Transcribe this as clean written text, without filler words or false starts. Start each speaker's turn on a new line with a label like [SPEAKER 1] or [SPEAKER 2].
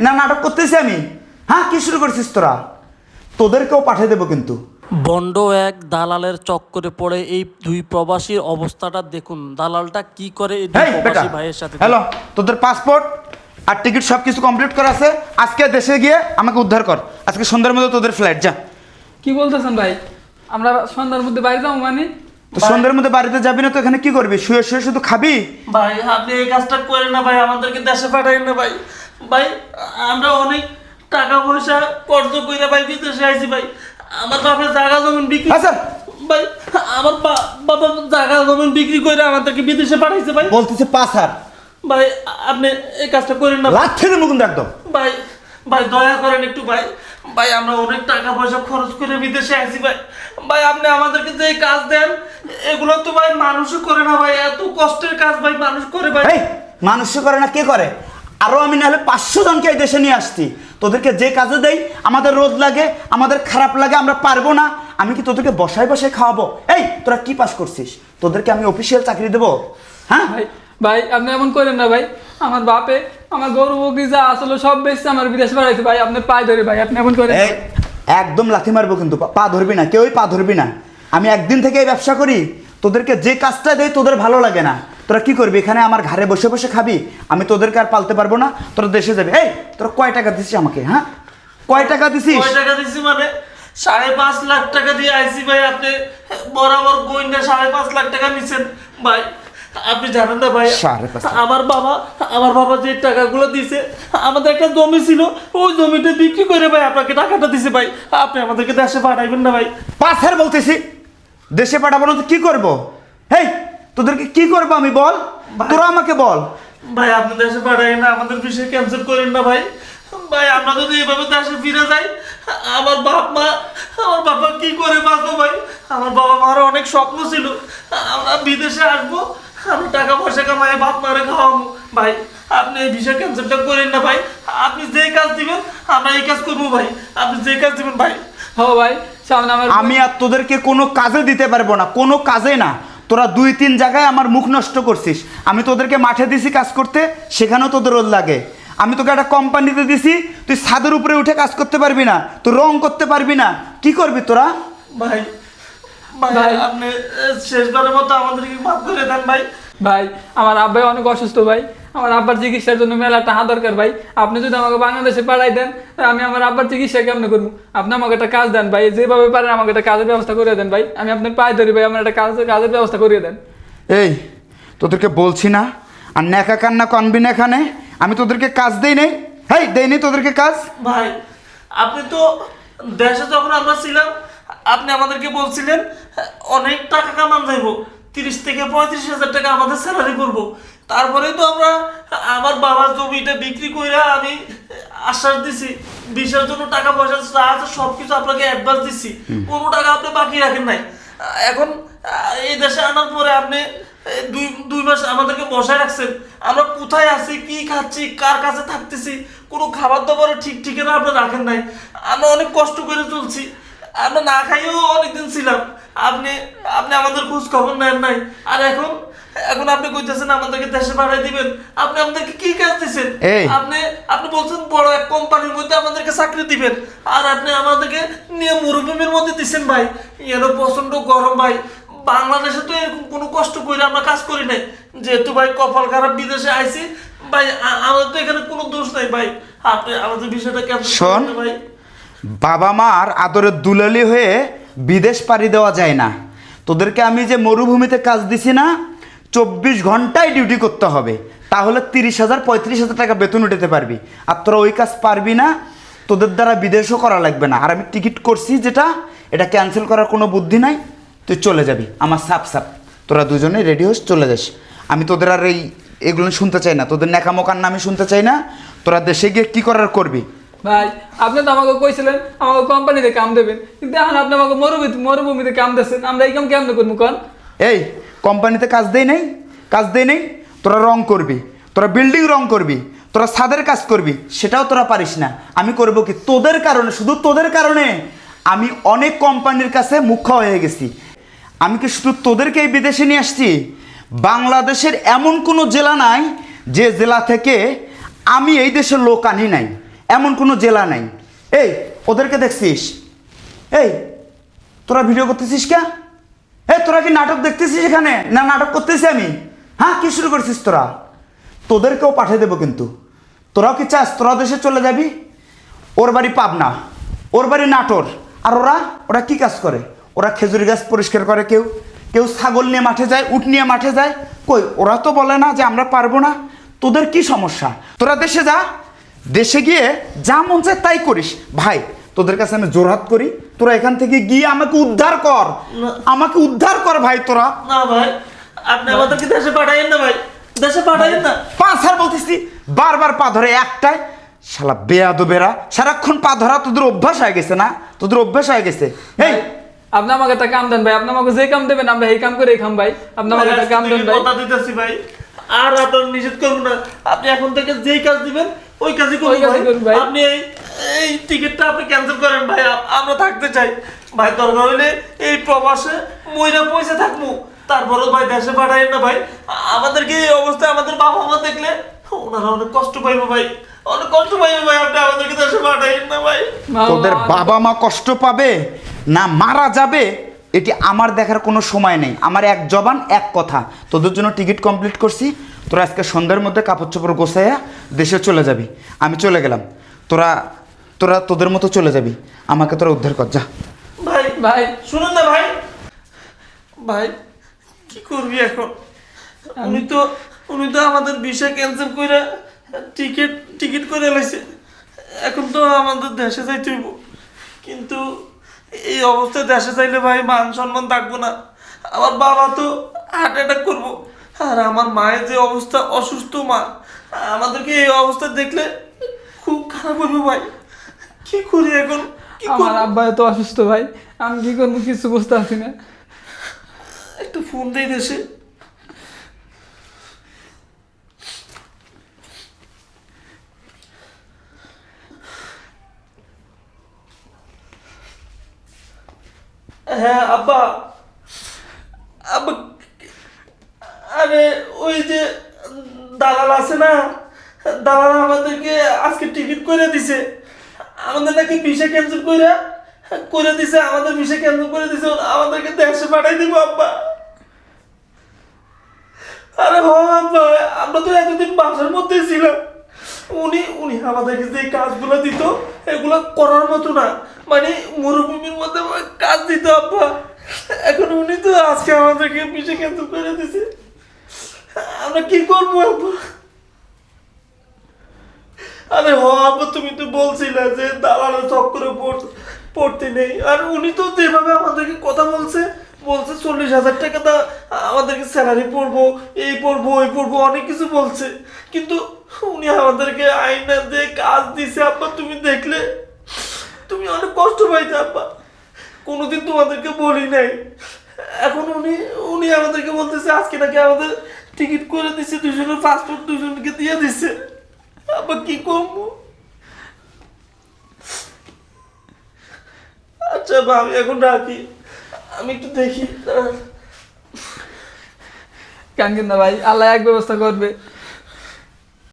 [SPEAKER 1] না নাটক করতেছি আমি? হ্যাঁ, কি শুরু করছিস তোরা? তোদেরকেও পাঠিয়ে দেবো কিন্তু।
[SPEAKER 2] বন্ড এক দালালের চক্করে পড়ে এই দুই প্রবাসীর অবস্থাটা দেখুন। দালালটা কি করে এই দুই প্রবাসী ভাইয়ের সাথে।
[SPEAKER 1] হ্যালো, তোদের পাসপোর্ট আর টিকিট সব কিছু কমপ্লিট করা আছে। আজকে দেশে গিয়ে আমাকে উদ্ধার কর। আজকে সন্ধ্যার মধ্যে তোদের ফ্লাইট। যা।
[SPEAKER 3] কি বলতেছেন ভাই? আমরা সন্ধ্যার মধ্যে বাইরে যাবো মানে?
[SPEAKER 1] তো সন্ধ্যার মধ্যে বাড়িতে যাবি না তো এখানে কি করবি? শুয়ে শুয়ে শুধু খাবি?
[SPEAKER 2] ভাই আপনি এই কাজটা করেন না ভাই, আমাদেরকে দেশে পাঠাইন না ভাই। ভাই আমরা অনেক টাকা পয়সা কর্জ কইরা ভাই বিদেশে আইছি ভাই। আমার বাপের জায়গা জমিন বিক্রি
[SPEAKER 1] আচ্ছা
[SPEAKER 2] ভাই, আমার বাবা জায়গা জমিন বিক্রি করে আমাদেরকে বিদেশে পাঠাইছে ভাই।
[SPEAKER 1] বলতেছে পাস আর
[SPEAKER 2] ভাই আপনি এই কাজটা করেন না
[SPEAKER 1] লাখ ছেড়ে মুকুন্দ একদম।
[SPEAKER 2] ভাই। ভাই দয়া করেন একটু ভাই। ভাই আমরা অনেক টাকা পয়সা খরচ করে বিদেশে আসি ভাই। ভাই আপনি আমাদেরকে যে কাজ দেন এগুলো তো ভাই মানুষও করে না ভাই। এত কষ্টের কাজ ভাই মানুষ করে ভাই।
[SPEAKER 1] এই মানুষ করে না, কে করে? আরো আমি নাহলে 500 জনকে এই দেশে নিয়ে আসছি। তোদেরকে যে কাজে দেই আমাদের রোদ লাগে, আমাদের খারাপ লাগে, আমরা পারবো না। আমি কি তোদেরকে বসায় বসায় খাওয়াবো? এই তোরা কি পাস করছিস? তোদেরকে আমি অফিসিয়াল চাকরি দেবো? হ্যাঁ
[SPEAKER 3] ভাই ভাই আপনি এমন করেন না ভাই। আমার বাপে আমার গরু বকরি যা আসলে সব বেচছে আমার বিদেশে পাঠাইছে ভাই। আপনি পায়ে ধরে ভাই, আপনি এমন করেন।
[SPEAKER 1] এই একদম লাথি মারবো কিন্তু। পা ধরবি না, কেউই পা ধরবি না। আমি একদিন থেকে এই ব্যবসা করি। তোদেরকে যে কাজটা দেই তোদের ভালো লাগে না। তোরা কি করবি? এখানে আমার ঘরে বসে বসে খাবি? আমি তোদেরকে আর পালতে পারবো না। তোরা দেশে যাবি। এই তোরা কয় টাকা দিছিস আমাকে? হ্যাঁ, কয় টাকা দিছিস?
[SPEAKER 2] কয় টাকা দিছি মানে 5.5 লাখ টাকা দিয়ে আইসি ভাই। আপনি বরাবর গইনা 5.5 লাখ টাকা নিছেন ভাই। আপনি জানেন না ভাই,
[SPEAKER 1] 5.5
[SPEAKER 2] আমার বাবা যে টাকাগুলো দিছে, আমাদের একটা জমি ছিল, ওই জমিটা বিক্রি করে ভাই আপনাকে টাকাটা দিছে ভাই। আপনি আমাদেরকে দেশে পাঠাইবেন না ভাই।
[SPEAKER 1] পাথর বলতেছি, দেশে পাঠাবো না তো কি করবো? হেই তোদেরকে কি করবো আমি বল? তোরা আমাকে বল।
[SPEAKER 2] ভাই আপনি দেশে পাঠাইন না, আমাদের বিষয় ক্যান্সেল করেন না ভাই। ভাই আমরা যদি এভাবে দেশে ফিরে যাই, আমার বাবা কি করে বাঁচবো ভাই? আমার বাবা মার অনেক স্বপ্ন ছিল আমরা বিদেশে আসবো, আমরা টাকা পয়সা কামাই বাপ মারে খাওয়াবো ভাই। আপনি এই বিষয় ক্যান্সেলটা করেন না ভাই। আপনি যে কাজ দিবেন আমরা এই কাজ করবো ভাই। আপনি যে কাজ দিবেন ভাই।
[SPEAKER 3] হ্যাঁ ভাই, সামনে আমার
[SPEAKER 1] আমি আর তোদেরকে কোনো কাজে দিতে পারবো না, কোনো কাজে না। তোরা 2-3 জায়গায় আমার মুখ নষ্ট করছিস। আমি তোদেরকে মাঠে দিছি কাজ করতে, সেখানেও তোদের রোদ লাগে। আমি তোকে একটা কোম্পানিতে দিছি, তুই ছাদের উপরে উঠে কাজ করতে পারবি না, তুই রং করতে পারবি না, কি করবি তোরা?
[SPEAKER 2] ভাই ভাই আপনি শেষবারের মতো আমাদেরকে মাফ করে দেন ভাই।
[SPEAKER 3] ভাই আমার আব্বাই অনেক অসুস্থ ভাই। আমার আব্বার চিকিৎসার জন্য মেলা টাকা দরকার ভাই। আপনি যদি আমাকে বাংলাদেশে পাঠাই দেন, আমি আমার আব্বার চিকিৎসা কেমন করবো? আপনি আমাকে একটা কাজ দেন ভাই, যেভাবে পারেন আমাকে একটা কাজের ব্যবস্থা করে দেন ভাই। আমি আপনার পায়ে ধরি ভাই, আমার একটা কাজের ব্যবস্থা করিয়ে দেন।
[SPEAKER 1] এই তোদেরকে বলছি না, আর ন্যাকা কান্না কানবি না এখানে। আমি তোদেরকে কাজ দেই নাই, হেই দেইনি তোদেরকে কাজ।
[SPEAKER 2] ভাই আপনি তো দেশে যখন আমরা ছিলাম আপনি আমাদেরকে বলছিলেন অনেক টাকা কামান যাইব, 30 থেকে 35 হাজার টাকা আমাদের স্যালারি করবো। তারপরেই তো আমরা আমার বাবার জমিটা বিক্রি করে আমি আশ্বাস দিছি ভিসার জন্য টাকা পয়সা যা আছে সব কিছু আপনাকে অ্যাডভান্স দিচ্ছি, কোনো টাকা আপনি বাকি রাখেন নাই। এখন এই দেশে আনার পরে আপনি দুই মাস আমাদেরকে বসায় রাখছেন। আমরা কোথায় আছি, কি খাচ্ছি, কার কাছে থাকতেছি, কোনো খাবার দাবারের ঠিক ঠিকানা আপনি রাখেন নাই। আমরা অনেক কষ্ট করে চলছি, আমরা না খাইও অনেকদিন ছিলাম। আপনি আমাদের খোঁজ খবর নেন নাই। আর এখন আপনি কইতেছেন আমাদেরকে দেশে পাঠাই দিবেন। আপনি আমাদেরকে কি কাজ দিচ্ছেন? আপনি বলছেন বড় এক কোম্পানির মধ্যে আমাদেরকে চাকরি দিবেন, আর আপনি আমাদেরকে নিয়ে মরুভূমির মধ্যে দিচ্ছেন ভাই। এর প্রচন্ড গরম ভাই। বাংলাদেশে তো এরকম কোনো কষ্ট করে আমরা কাজ করি নাই, যেহেতু ভাই কপাল খারাপ বিদেশে আইছি ভাই। আমাদের তো এখানে কোনো দোষ নাই ভাই। আপনি আমাদের বিষয়টা কেমন
[SPEAKER 1] শোন,
[SPEAKER 2] ভাই।
[SPEAKER 1] বাবা মার আদরের দুলালি হয়ে বিদেশ পাড়ি দেওয়া যায় না। তোদেরকে আমি যে মরুভূমিতে কাজ দিছি না, 24 ঘন্টায় ডিউটি করতে হবে, তাহলে 30,000-35,000 টাকা বেতন উঠাতে পারবি। আর তোরা ওই কাজ পারবি না, তোদের দ্বারা বিদেশও করা লাগবে না। আর আমি টিকিট করছি যেটা, এটা ক্যান্সেল করার কোনো বুদ্ধি নাই। তুই চলে যাবি, আমার সাপ তোরা দুজনে রেডি হোস, চলে যাস। আমি তোদের আর এগুলো শুনতে চাই না, তোদের ন্যাকামোকার নামে শুনতে চাই না। তোরা দেশে গিয়ে কী করার করবি।
[SPEAKER 3] ভাই আপনি তো আমাকে কইছিলেন আমাকে কোম্পানিতে কাম দেবেন, কিন্তু এখন আপনি আমাকে মরুভূমিতে কাম দিচ্ছেন। আমরা এই কাম কেমন করবো কন?
[SPEAKER 1] এই কোম্পানিতে কাজ দেই নেই। তোরা রং করবি, তোরা বিল্ডিং রং করবি, তোরা ছাদের কাজ করবি, সেটাও তোরা পারিস না। আমি করব কি? তোদের কারণে, শুধু তোদের কারণে আমি অনেক কোম্পানির কাছে মুখ্য হয়ে গেছি। আমি কি শুধু তোদেরকেই বিদেশে নিয়ে আসছি? বাংলাদেশের এমন কোনো জেলা নাই যে জেলা থেকে আমি এই দেশের লোক আনি নাই। এমন কোনো জেলা নাই। এই ওদেরকে দেখছিস? এই তোরা ভিডিও করতেছিস কে? এই তোরা কি নাটক দেখতেছিস এখানে, না নাটক করতেছি আমি? হ্যাঁ, কি শুরু করছিস তোরা? তোদেরকেও পাঠিয়ে দেবো কিন্তু। তোরাও কি চাস তোরা দেশে চলে যাবি? ওর বাড়ি পাবনা, ওর বাড়ি নাটোর। আর ওরা কি কাজ করে? ওরা খেজুরি গাছ পরিষ্কার করে, কেউ কেউ ছাগল নিয়ে মাঠে যায়, উট নিয়ে মাঠে যায়। কই ওরা তো বলে না যে আমরা পারবো না। তোদের কি সমস্যা? তোরা দেশে যা, দেশে গিয়ে যা মন চায় তাই করিস। ভাই তোদের কাছে আমি জোরহাত করি, তোরা এখান থেকে গিয়ে আমাকে উদ্ধার কর, আমাকে উদ্ধার কর ভাই। তোরা
[SPEAKER 2] না ভাই, আপনি আমাদেরকে দেশে পাঠাইেন না ভাই, দেশে পাঠাইেন না।
[SPEAKER 1] পাঁচ হার বলতেছি, বারবার পা ধরে একটাই। শালা বেয়াদবেরা, সারাক্ষণ পা ধরা তোদের অভ্যাস হয়ে গেছে না? তোদের অভ্যাস হয়ে গেছে। এই
[SPEAKER 3] আপনি আমাকে একটা কাম দেন ভাই, আপনি আমাকে যে কাম দেবেন আমরা এই কাম করে খাম ভাই। আপনি আমাকে একটা কাম দেন ভাই।
[SPEAKER 2] কথা দিতেছি ভাই, আর আপনার নিষেধ করবো না। আপনি এখন থেকে যেই কাজ দিবেন ওই কাজই করুন ভাই। আপনি এই টিকিটটা আপনি ক্যান্সেল করেন ভাই, আমরা থাকতে চাই ভাই। দরকার হইলে এই প্রবাসে মইরা পয়সা থাকবো, তারপরেও ভাই দেশে পাঠাইেন না ভাই। আমাদেরকে এই অবস্থায় আমাদের বাবা মা দেখলে ওনারা অনেক কষ্ট পাইবো ভাই, অনেক কষ্ট পাইবো ভাই। আপনি আমাদেরকে দেশে পাঠাইেন না ভাই।
[SPEAKER 1] তোদের বাবা মা কষ্ট পাবে না মারা যাবে এটি আমার দেখার কোনো সময় নেই। আমার এক জবান এক কথা, তোদের জন্য টিকিট কমপ্লিট করছি। তোরা আজকে সন্ধ্যার মধ্যে কাপড় চোপড় গোছাইয়া দেশে চলে যাবি। আমি চলে গেলাম, তোরা তোরা তোদের মতো চলে যাবি। আমাকে তোরা উদ্ধার কর, যা।
[SPEAKER 2] ভাই
[SPEAKER 3] ভাই
[SPEAKER 2] শুনুন না ভাই, ভাই কি করবি এখন? উনি তো আমাদের ভিসা ক্যান্সেল করে টিকিট করে লাইছে। এখন তো আমাদের দেশে যাইতে হইব, কিন্তু এই অবস্থায় দেশে যাইলে ভাই মান সম্মান থাকবো না। আমার বাবা তো হার্ট অ্যাটাক করবো, আর আমার মায়ের যে অবস্থা, অসুস্থ মা, আমাদেরকে এই অবস্থা দেখলে খুব খারাপ হইব ভাই। কি করি এখন? কি
[SPEAKER 3] আমার
[SPEAKER 2] করবো?
[SPEAKER 3] আব্বা এত অসুস্থ ভাই, আমি কি করবো কিছু বুঝতে পারছি না।
[SPEAKER 2] একটা ফোন দেই দেশে। হ্যাঁ আব্বা, আব্বা আরে ওই যে দালাল আছে না, দালাল আমাদেরকে আজকে টিকিট করে দিছে। আমাদের নাকি ভিসা ক্যান্সেল করে দিছে, আমাদের ভিসা ক্যান্সেল করে দিছে, আমাদেরকে দেশে পাঠাই দিব আব্বা। আরে হ আব্বা, আমরা তো এতদিন বাসার মধ্যে ছিলাম। উনি আমাদেরকে যে কাজগুলো দিত এগুলো করার মতো না, মানে মরুভূমির মধ্যে কাজ দিত আব্বা। এখন উনি তো আজকে আমাদেরকে ভিসা ক্যান্সেল করে দিছে, আমরা কি করবো আব্বা? আরে হ আব্বা, তুমি তো বলছিলে যে দালালের চক্করে পড়তে নেই। আর উনি তো যেভাবে আমাদেরকে কথা বলছে 40,000 টাকা দা আমাদেরকে স্যালারি পড়বো, এই পড়বো ওই পড়বো, অনেক কিছু বলছে। কিন্তু উনি আমাদেরকে আইনা দিয়ে কাজ দিছে আব্বা। তুমি দেখলে তুমি অনেক কষ্ট পাইতে আব্বা, কোনোদিন তোমাদেরকে বলি নাই। এখন উনি আমাদেরকে বলতেছে আজকে নাকি আমাদের টিকিট করে দিছে, দুজনের পাসপোর্ট দুজনকে দিয়ে দিছে। আব্বা কি করবো? আচ্ছা বা আমি এখন রাখি, আমি একটু দেখি।
[SPEAKER 3] কান না ভাই, আল্লাহ এক ব্যবস্থা করবে।